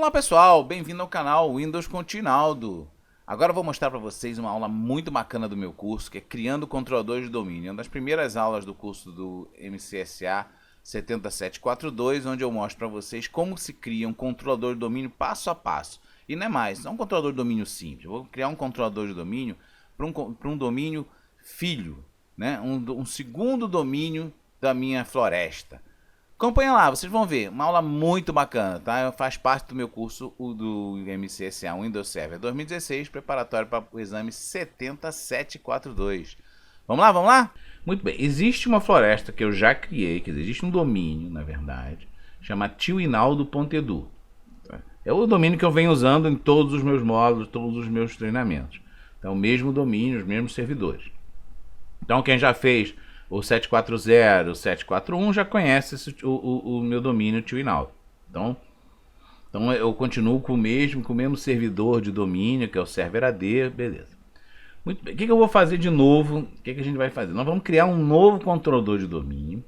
Olá pessoal, bem-vindo ao canal Windows com Tinaldo. Agora eu vou mostrar para vocês uma aula muito bacana do meu curso, que é Criando Controladores de Domínio. É uma das primeiras aulas do curso do MCSA 7742, onde eu mostro para vocês como se cria um controlador de domínio passo a passo. E não é mais, não é um controlador de domínio simples. Eu vou criar um controlador de domínio para um domínio filho, né? Um segundo domínio da minha floresta. Acompanha lá, vocês vão ver, uma aula muito bacana, tá? Faz parte do meu curso do MCSA Windows Server 2016, preparatório para o exame 70742. Vamos lá, vamos lá? Muito bem, existe uma floresta que eu já criei, que existe um domínio, na verdade, chama tioinaldo.edu. É o domínio que eu venho usando em todos os meus módulos, todos os meus treinamentos. Então, o mesmo domínio, os mesmos servidores. Então, quem já fez o 740, o 741 já conhece o meu domínio tioinaldo. Então eu continuo com o mesmo servidor de domínio, que é o server AD, beleza. Muito bem, o que eu vou fazer de novo? O que a gente vai fazer? Nós vamos criar um novo controlador de domínio,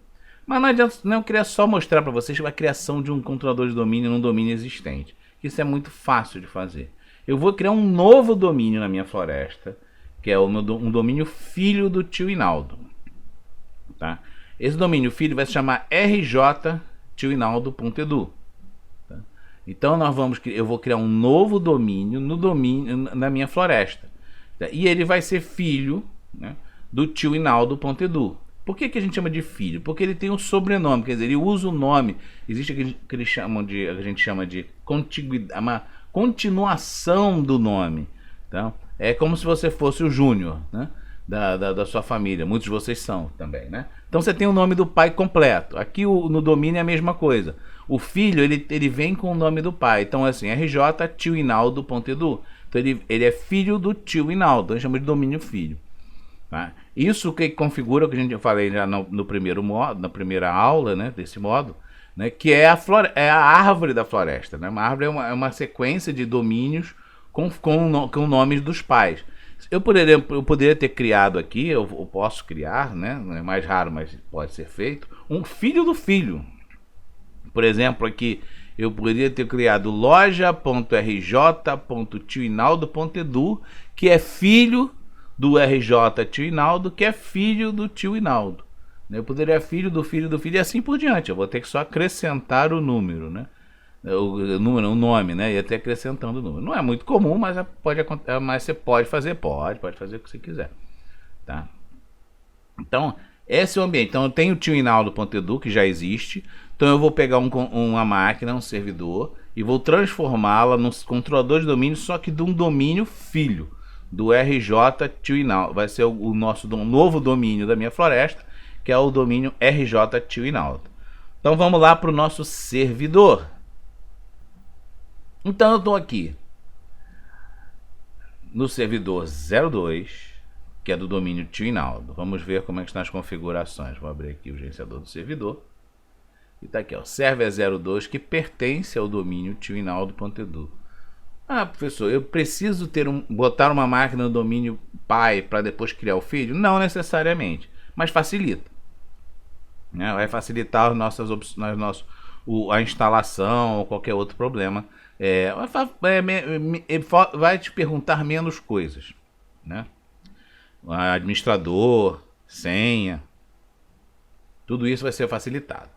mas não adianta, não, eu queria só mostrar para vocês a criação de um controlador de domínio num domínio existente. Isso é muito fácil de fazer. Eu vou criar um novo domínio na minha floresta, que é um domínio filho do tioinaldo. Tá? Esse domínio filho vai se chamar rj.tioinaldo.edu. Tá? Então eu vou criar um novo domínio na minha floresta. Tá? E ele vai ser filho, né, do tioinaldo.edu. Por que a gente chama de filho? Porque ele tem um sobrenome, quer dizer, ele usa o nome. Existe o que a gente chama de uma continuação do nome. Então, é como se você fosse o Júnior, né? Da sua família, muitos de vocês são também, né? Então você tem o nome do pai completo. Aqui no domínio é a mesma coisa. O filho, ele vem com o nome do pai. Então assim, rj.tioinaldo.edu. Então ele é filho do tioinaldo. A gente chama de domínio filho. Tá? Isso que configura, o que eu falei já no primeiro modo, na primeira aula, né, desse modo, né, que é a árvore da floresta. Né? Uma árvore é uma sequência de domínios com nomes dos pais. Eu poderia ter criado aqui, eu posso criar, né? É mais raro, mas pode ser feito, um filho do filho. Por exemplo, aqui eu poderia ter criado loja.rj.tioinaldo.edu, que é filho do RJ Tioinaldo, que é filho do tioinaldo. Eu poderia filho do filho do filho e assim por diante. Eu vou ter que só acrescentar o número, né? O nome, né? E até acrescentando o número. Não é muito comum, mas você pode fazer o que você quiser, tá? Então, esse é o ambiente. Então, eu tenho o tioinaldo.edu, que já existe. Então, eu vou pegar uma máquina, um servidor, e vou transformá-la num controlador de domínio, só que de um domínio filho, do RJ Tioinaldo. Vai ser o nosso novo domínio da minha floresta, que é o domínio RJ Tioinaldo. Então, vamos lá para o nosso servidor. Então eu estou aqui no servidor 02, que é do domínio tioinaldo. Vamos ver como é que estão as configurações. Vou abrir aqui o gerenciador do servidor. E está aqui, ó, server 02, que pertence ao domínio tioinaldo.edu. Ah, professor, eu preciso botar uma máquina no domínio pai para depois criar o filho? Não necessariamente, mas facilita. Né? Vai facilitar a instalação ou qualquer outro problema. Vai te perguntar menos coisas, né? Administrador, senha, tudo isso vai ser facilitado.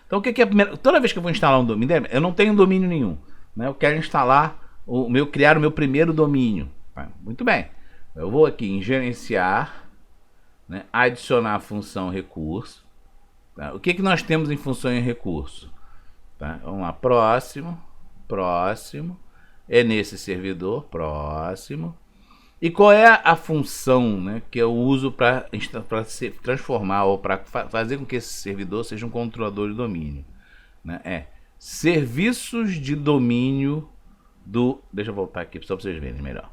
Então o que é toda vez que eu vou instalar um domínio, eu não tenho domínio nenhum, né? Eu quero instalar criar o meu primeiro domínio. Muito bem, eu vou aqui em gerenciar, né? Adicionar a função recurso. Tá? O que nós temos em função em recurso? Tá? Vamos lá, próximo, é nesse servidor, próximo. E qual é a função, né, que eu uso para se transformar ou para fazer com que esse servidor seja um controlador de domínio? Né? É serviços de domínio deixa eu voltar aqui só para vocês verem melhor.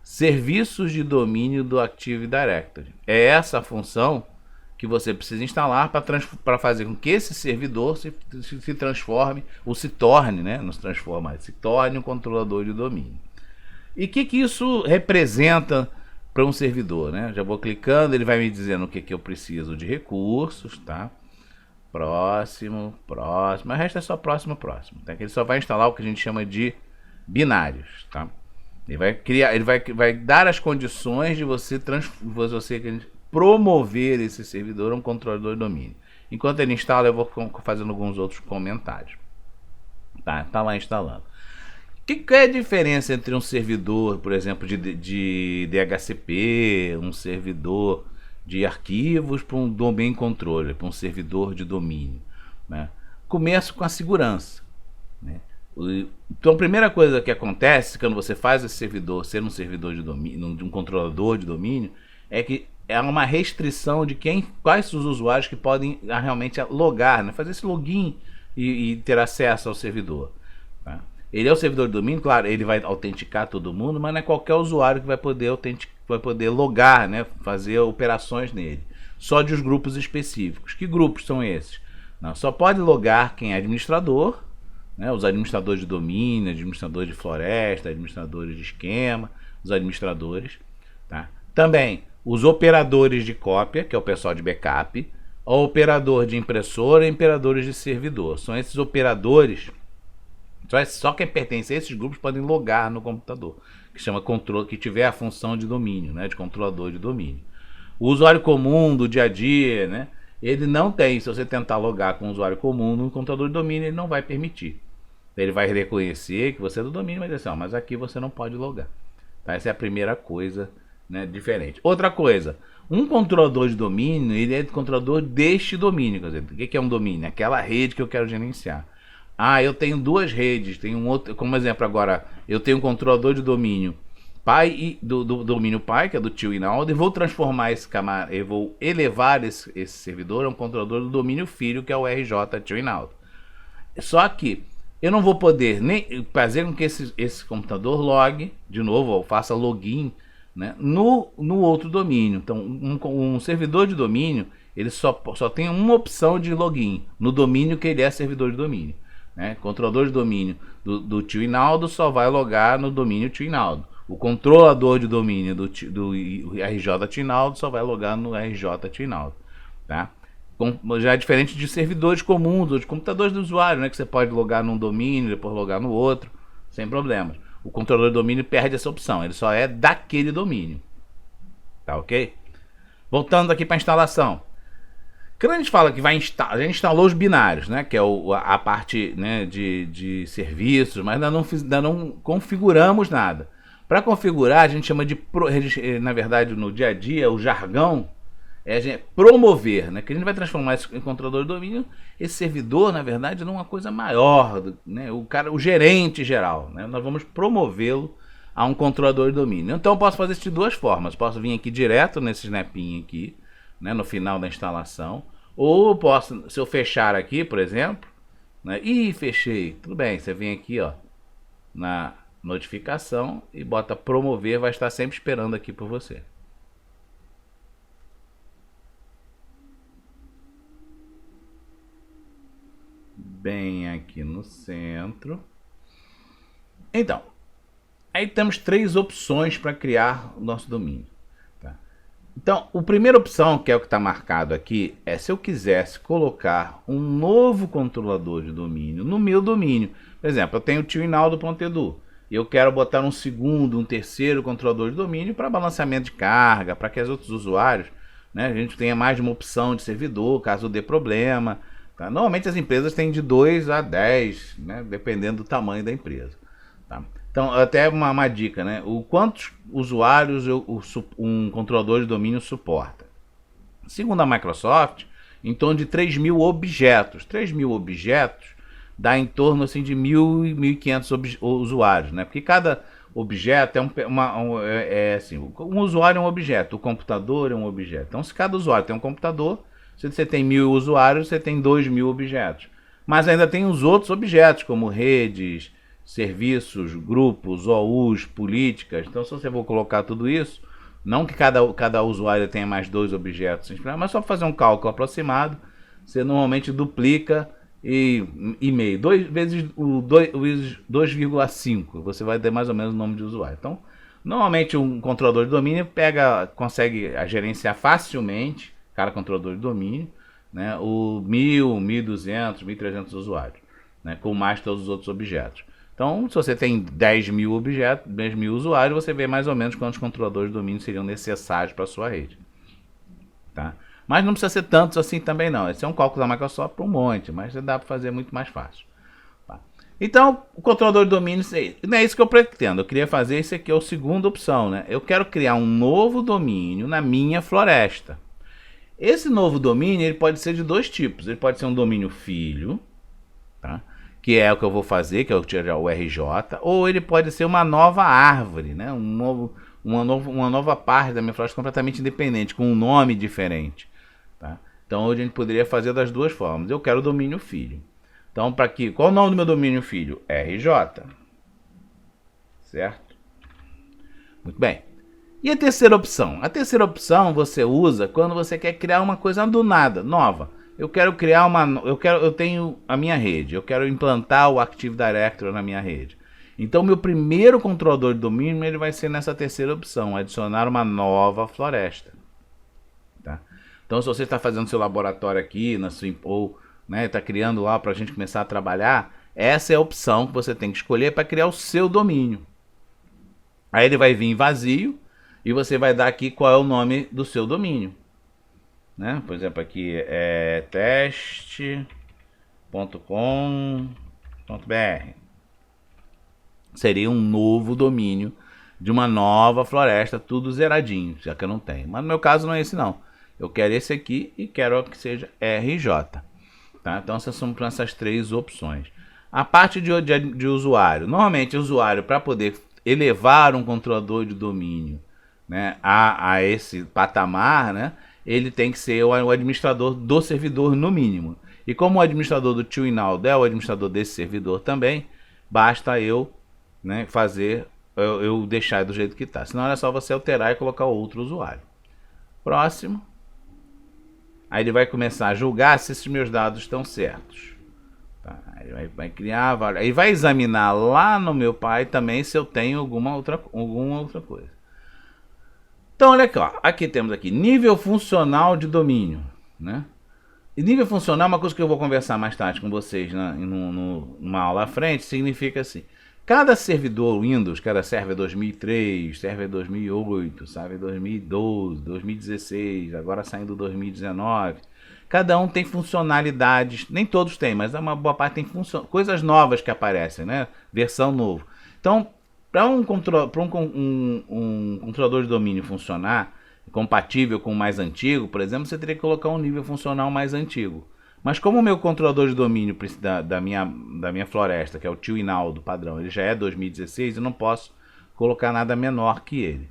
Serviços de domínio do Active Directory. É essa a função que você precisa instalar para fazer com que esse servidor se transforme, ou se torne, né? Não se transforma, se torne um controlador de domínio. E o que isso representa para um servidor, né? Já vou clicando, ele vai me dizendo o que eu preciso de recursos, tá? Próximo, mas o resto é só próximo. Tá? Ele só vai instalar o que a gente chama de binários, tá? Ele vai criar, vai dar as condições de você promover esse servidor a um controlador de domínio. Enquanto ele instala, eu vou fazendo alguns outros comentários. Tá lá instalando. Qual é a diferença entre um servidor, por exemplo, de DHCP, um servidor de arquivos, para um domain controller, para um servidor de domínio, né? Começo com a segurança, né? Então a primeira coisa que acontece quando você faz esse servidor ser um servidor de domínio, de um controlador de domínio, é que é uma restrição de quais os usuários que podem realmente logar, né? Fazer esse login e ter acesso ao servidor, tá? Ele é o servidor de domínio, claro, ele vai autenticar todo mundo, mas não é qualquer usuário que vai poder logar, né? Fazer operações nele. Só de os grupos específicos. Que grupos são esses? Não, só pode logar quem é administrador, né? Os administradores de domínio, administradores de floresta, administradores de esquema, os administradores, tá? Também os operadores de cópia, que é o pessoal de backup, o operador de impressora e operadores de servidor. São esses operadores, só quem pertence a esses grupos podem logar no computador, que chama controle, que tiver a função de domínio, né, de controlador de domínio. O usuário comum do dia a dia, né, ele não tem. Se você tentar logar com um usuário comum no controlador de domínio, ele não vai permitir. Ele vai reconhecer que você é do domínio, mas dizer assim, mas aqui você não pode logar. Tá? Essa é a primeira coisa, né, diferente. Outra coisa, um controlador de domínio, ele é controlador deste domínio. Quer dizer, o que é um domínio? Aquela rede que eu quero gerenciar. Eu tenho duas redes, tenho um outro, como exemplo agora, eu tenho um controlador de domínio pai do domínio pai, que é do tio Inaldo, e vou transformar eu vou elevar esse servidor a um controlador do domínio filho, que é o RJ tio Inaldo. Só que eu não vou poder nem fazer com que esse computador logue, de novo, ou faça login, né, no outro domínio. Então, um servidor de domínio, ele só tem uma opção de login, no domínio que ele é servidor de domínio. Né? Controlador de domínio do tio Inaldo só vai logar no domínio tio Inaldo. O controlador de domínio do RJ tio Inaldo só vai logar no RJ tio Inaldo. Tá? Já é diferente de servidores comuns ou de computadores do usuário, né? Que você pode logar num domínio, depois logar no outro, sem problemas. O controlador de domínio perde essa opção, ele só é daquele domínio. Tá ok? Voltando aqui para a instalação. Quando a gente fala que a gente instalou os binários, né, que é a parte, né, de serviços, mas ainda não configuramos nada. Para configurar, a gente chama na verdade, no dia a dia, o jargão é promover, né, que a gente vai transformar esse em controlador de domínio, esse servidor, na verdade, numa coisa maior, né, o gerente geral, né, nós vamos promovê-lo a um controlador de domínio. Então eu posso fazer isso de duas formas. Posso vir aqui direto nesse snapinho aqui, né, no final da instalação, ou eu posso, se eu fechar aqui, por exemplo, né, fechei, tudo bem, você vem aqui, ó, na notificação e bota promover, vai estar sempre esperando aqui por você. Bem aqui no centro. Então, aí temos três opções para criar o nosso domínio. Então, a primeira opção, que é o que está marcado aqui, é se eu quisesse colocar um novo controlador de domínio no meu domínio. Por exemplo, eu tenho o tioinaldo.edu e eu quero botar um segundo, um terceiro controlador de domínio para balanceamento de carga, para que os outros usuários, né, a gente tenha mais de uma opção de servidor, caso dê problema. Tá? Normalmente as empresas têm de 2 a 10, né, dependendo do tamanho da empresa. Tá? Então, até uma dica, né? Quantos usuários um controlador de domínio suporta? Segundo a Microsoft, em torno de 3.000 objetos. 3.000 objetos dá em torno assim, de 1.000 e 1.500 usuários, né? Porque cada objeto assim, um usuário é um objeto, o computador é um objeto. Então, se cada usuário tem um computador, se você tem 1.000 usuários, você tem 2.000 objetos. Mas ainda tem os outros objetos, como redes, serviços, grupos, OUs, políticas. Então, se você for colocar tudo isso, não que cada usuário tenha mais 2 objetos, mas só para fazer um cálculo aproximado, você normalmente duplica e meio, 2 vezes o 2,5, você vai ter mais ou menos o nome de usuário. Então, normalmente um controlador de domínio consegue gerenciar facilmente, cada controlador de domínio, né, o 1.000, 1.200, 1.300 usuários, né, com mais todos os outros objetos. Então, se você tem 10 mil objetos, 10 mil usuários, você vê mais ou menos quantos controladores de domínio seriam necessários para a sua rede. Tá? Mas não precisa ser tantos assim também não. Esse é um cálculo da Microsoft para um monte, mas dá para fazer muito mais fácil. Tá? Então, o controlador de domínio, não é isso que eu pretendo. Eu queria fazer, isso aqui é a segunda opção. Né? Eu quero criar um novo domínio na minha floresta. Esse novo domínio ele pode ser de dois tipos. Ele pode ser um domínio filho, tá? Que é o que eu vou fazer, que é o RJ, ou ele pode ser uma nova árvore, né? Uma nova parte da minha floresta completamente independente, com um nome diferente. Tá? Então hoje a gente poderia fazer das duas formas. Eu quero o domínio filho. Então, para aqui, qual é o nome do meu domínio filho? RJ. Certo? Muito bem. E a terceira opção? A terceira opção você usa quando você quer criar uma coisa do nada, nova. Eu quero criar eu tenho a minha rede, eu quero implantar o Active Directory na minha rede. Então, meu primeiro controlador de domínio ele vai ser nessa terceira opção, adicionar uma nova floresta. Tá? Então, se você está fazendo seu laboratório aqui, ou está criando lá para a gente começar a trabalhar, essa é a opção que você tem que escolher para criar o seu domínio. Aí ele vai vir vazio e você vai dar aqui qual é o nome do seu domínio. Né? Por exemplo, aqui é teste.com.br. Seria um novo domínio de uma nova floresta, tudo zeradinho, já que eu não tenho. Mas no meu caso não é esse não. Eu quero esse aqui e quero que seja RJ. Tá? Então essas são essas três opções. A parte de usuário. Normalmente o usuário, para poder elevar um controlador de domínio, né, a esse patamar, né, ele tem que ser o administrador do servidor no mínimo. E como o administrador do TwoInaldo é o administrador desse servidor também, basta eu, né, eu deixar do jeito que está. Senão é só você alterar e colocar outro usuário. Próximo. Aí ele vai começar a julgar se esses meus dados estão certos. Tá? Ele vai criar, aí vai examinar lá no meu pai também se eu tenho alguma outra coisa. Então, olha aqui, ó. Aqui temos aqui nível funcional de domínio, né? E nível funcional é uma coisa que eu vou conversar mais tarde com vocês, né, numa aula à frente. Significa assim: cada servidor Windows, cada server 2003, server 2008, server 2012, 2016, agora saindo 2019, cada um tem funcionalidades, nem todos têm, mas uma boa parte tem coisas novas que aparecem, né? Versão nova. Então, para um controlador de domínio funcionar, compatível com o mais antigo, por exemplo, você teria que colocar um nível funcional mais antigo. Mas como o meu controlador de domínio da minha floresta, que é o TwoInaldo padrão, ele já é 2016, eu não posso colocar nada menor que ele.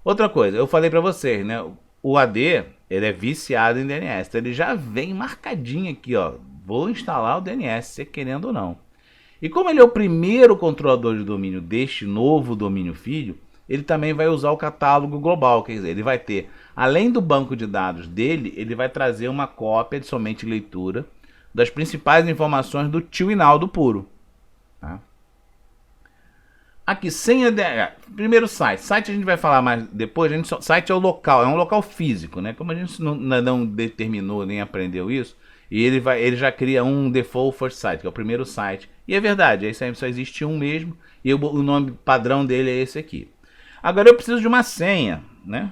Outra coisa, eu falei para vocês, né? O AD, ele é viciado em DNS, então ele já vem marcadinho aqui, ó. Vou instalar o DNS, você querendo ou não. E como ele é o primeiro controlador de domínio deste novo domínio filho, ele também vai usar o catálogo global, quer dizer, ele vai ter, além do banco de dados dele, ele vai trazer uma cópia de somente leitura das principais informações do TwoInaldo puro. Tá? Aqui, senha primeiro site. Site a gente vai falar mais depois. Site é o local, é um local físico, né? Como a gente não determinou nem aprendeu isso, e ele já cria um default first site, que é o primeiro site. E é verdade, aí só existe um mesmo, e o nome padrão dele é esse aqui. Agora eu preciso de uma senha, né?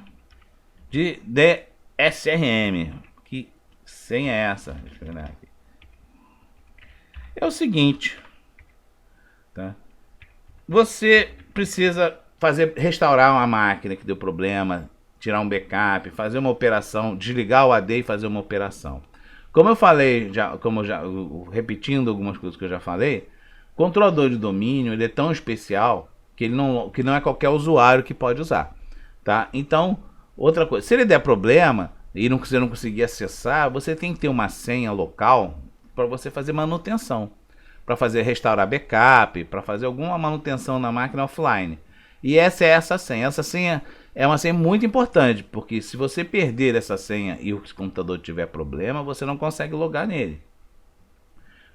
De DSRM. Que senha é essa? Deixa eu ver aqui. É o seguinte, tá? Você precisa restaurar uma máquina que deu problema, tirar um backup, fazer uma operação, desligar o AD e fazer uma operação. Como eu falei, repetindo algumas coisas que eu já falei, o controlador de domínio ele é tão especial que não é qualquer usuário que pode usar. Tá? Então, outra coisa, se ele der problema e você não conseguir acessar, você tem que ter uma senha local para você fazer manutenção, para restaurar backup, para fazer alguma manutenção na máquina offline. E essa senha. Essa senha é uma senha muito importante, porque se você perder essa senha e o computador tiver problema, você não consegue logar nele.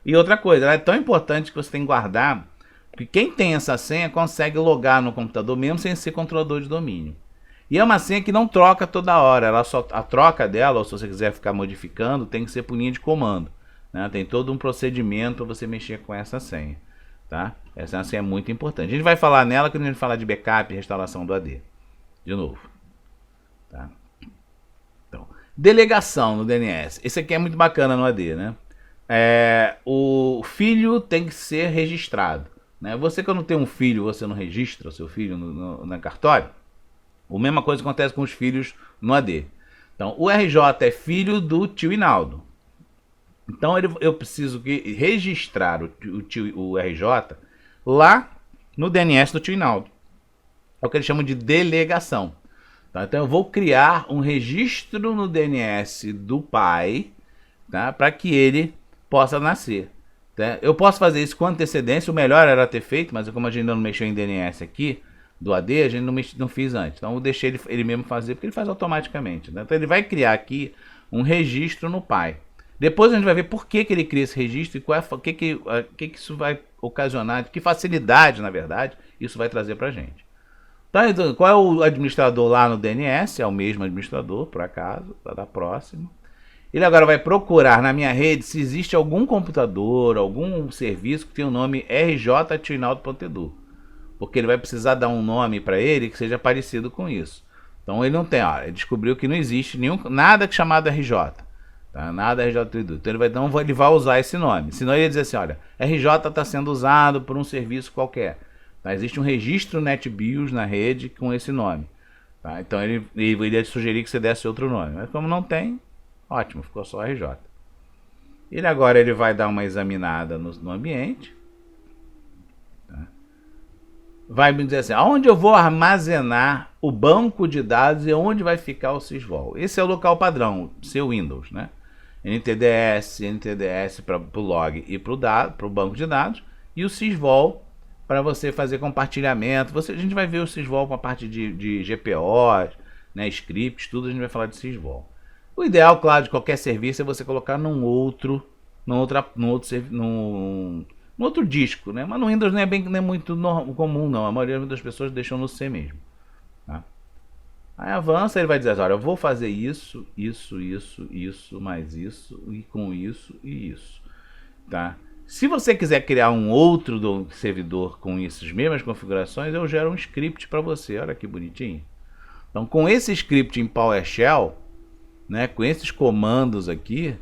E outra coisa, ela é tão importante que você tem que guardar, porque quem tem essa senha consegue logar no computador mesmo sem ser controlador de domínio. E é uma senha que não troca toda hora, a troca dela, ou se você quiser ficar modificando, tem que ser por linha de comando. Né? Tem todo um procedimento para você mexer com essa senha. tá? Essa senha é muito importante. A gente vai falar nela quando a gente falar de backup e restauração do AD. De novo. Tá? Então, delegação no DNS. Esse aqui é muito bacana no AD, né? O filho tem que ser registrado. Né? Você, quando tem um filho, você não registra o seu filho na cartório? A mesma coisa acontece com os filhos no AD. Então, o RJ é filho do tio Hinaldo. Então, eu preciso registrar o RJ lá no DNS do tio Hinaldo. É o que eles chamam de delegação. Tá? Então, eu vou criar um registro no DNS do pai, tá? Para que ele possa nascer. Tá? Eu posso fazer isso com antecedência. O melhor era ter feito, mas como a gente ainda não mexeu em DNS aqui, do AD, a gente não fiz antes. Então eu deixei ele mesmo fazer, porque ele faz automaticamente. Né? Então ele vai criar aqui um registro no pai. Depois a gente vai ver por que ele cria esse registro e o que isso vai ocasionar, que facilidade, na verdade, isso vai trazer para a gente. Então, qual é o administrador lá no DNS? É o mesmo administrador, por acaso, da próxima. Ele agora vai procurar na minha rede se existe algum computador, algum serviço que tem o nome rj.tinaldo.edu. Porque ele vai precisar dar um nome para ele que seja parecido com isso. Então ele não tem, ele descobriu que não existe nada chamado RJ. Tá? Nada RJ.edu. Então ele vai usar esse nome. Senão ele ia dizer assim, olha, RJ está sendo usado por um serviço qualquer. Tá? Existe um registro NetBIOS na rede com esse nome. Tá? Então ele iria sugerir que você desse outro nome. Mas como não tem, ótimo, ficou só RJ. Agora ele vai dar uma examinada no ambiente. Tá? Vai me dizer assim, aonde eu vou armazenar o banco de dados e onde vai ficar o sysvol. Esse é o local padrão, seu Windows, né? NTDS para o log e para o banco de dados, e o sysvol para você fazer compartilhamento. A gente vai ver o sysvol com a parte de GPOs, né, scripts, tudo a gente vai falar de sysvol. O ideal, claro, de qualquer serviço é você colocar num outro disco, né? Mas no Windows não é muito comum, não. A maioria das pessoas deixam no C mesmo. Tá? Aí avança, ele vai dizer, olha, eu vou fazer isso, mais isso, e com isso e isso. Tá? Se você quiser criar um outro servidor com essas mesmas configurações, eu gero um script para você. Olha que bonitinho. Então, com esse script em PowerShell, né, com esses comandos aqui,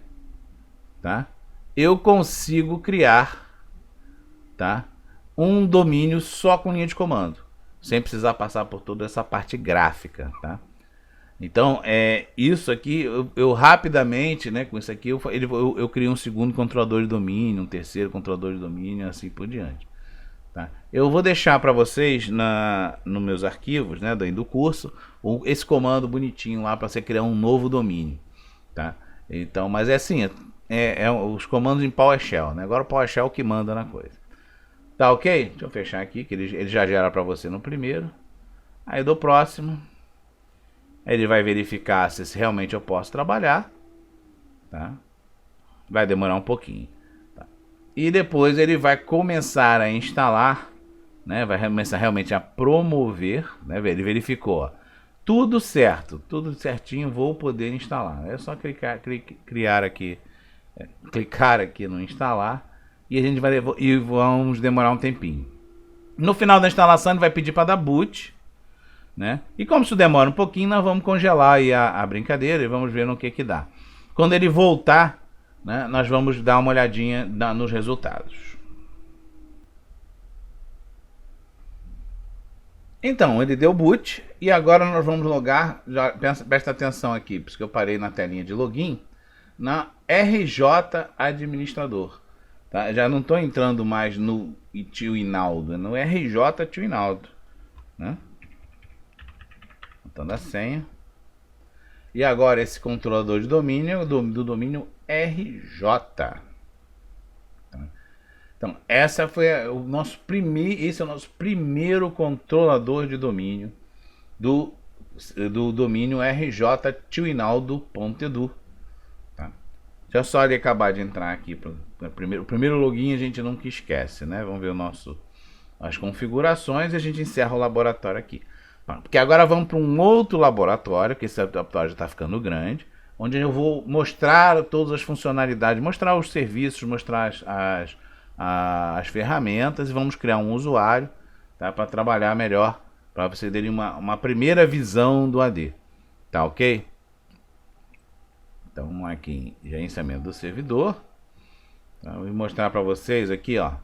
tá, eu consigo criar, tá, um domínio só com linha de comando, sem precisar passar por toda essa parte gráfica. Tá? Então, isso aqui, eu rapidamente, né, com isso aqui, eu criei um segundo controlador de domínio, um terceiro controlador de domínio, assim por diante. Tá? Eu vou deixar para vocês nos meus arquivos, né, do curso, esse comando bonitinho lá para você criar um novo domínio. Tá? Então, mas é assim, os comandos em PowerShell, né? Agora o PowerShell que manda na coisa. Tá ok? Deixa eu fechar aqui, que ele já gera para você no primeiro. Aí do próximo, ele vai verificar se realmente eu posso trabalhar. Tá? Vai demorar um pouquinho. E depois ele vai começar a instalar, né? Vai começar realmente a promover, né? Ele verificou, ó, tudo certo, tudo certinho, vou poder instalar. É só clicar aqui no instalar e a gente vai vamos demorar um tempinho. No final da instalação ele vai pedir para dar boot, né? E como isso demora um pouquinho, nós vamos congelar aí a brincadeira e vamos ver no que dá. Quando ele voltar, né, nós vamos dar uma olhadinha nos resultados. Então, ele deu boot e agora nós vamos logar, presta atenção aqui, porque eu parei na telinha de login, na RJ Administrador. Tá? Já não estou entrando mais no tio Hinaldo, no RJ tio Hinaldo. Né? Botando a senha. E agora esse controlador de domínio, do domínio RJ. Então, esse é o nosso primeiro controlador de domínio do domínio rj.tinaldo.edu. Tá? Já só ele acabar de entrar aqui para o primeiro login, a gente nunca esquece, né? Vamos ver as configurações e a gente encerra o laboratório aqui. Porque agora vamos para um outro laboratório, que esse laboratório já está ficando grande, onde eu vou mostrar todas as funcionalidades, mostrar os serviços, mostrar as ferramentas e vamos criar um usuário, tá, para trabalhar melhor, para vocês terem uma primeira visão do AD, tá ok? Então vamos aqui em gerenciamento do servidor, tá? Vou mostrar para vocês aqui, ó,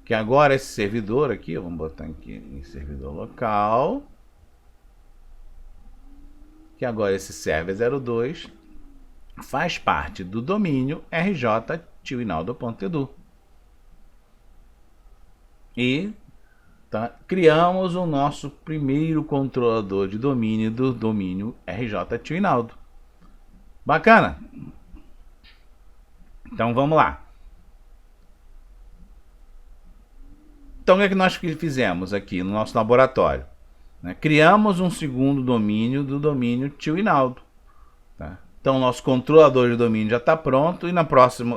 que agora esse servidor aqui, vamos botar aqui em servidor local, que agora esse server 02 faz parte do domínio rj.tioinaldo.edu. E tá, criamos o nosso primeiro controlador de domínio do domínio rj.tioinaldo. Bacana? Então vamos lá. Então o que é que nós fizemos aqui no nosso laboratório? Criamos um segundo domínio do domínio tioinaldo. Tá? Então o nosso controlador de domínio já está pronto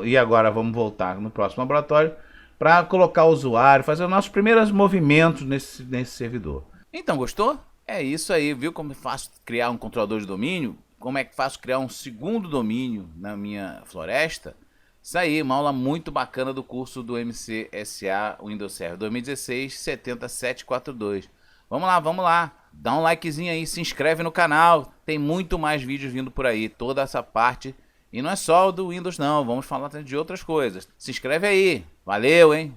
e agora vamos voltar no próximo laboratório para colocar o usuário, fazer os nossos primeiros movimentos nesse servidor. Então, gostou? É isso aí, viu como é fácil criar um controlador de domínio? Como é que faço criar um segundo domínio na minha floresta? Isso aí, uma aula muito bacana do curso do MCSA Windows Server 2016 70742. Vamos lá, dá um likezinho aí, se inscreve no canal, tem muito mais vídeos vindo por aí, toda essa parte. E não é só o do Windows não, vamos falar de outras coisas. Se inscreve aí, valeu, hein?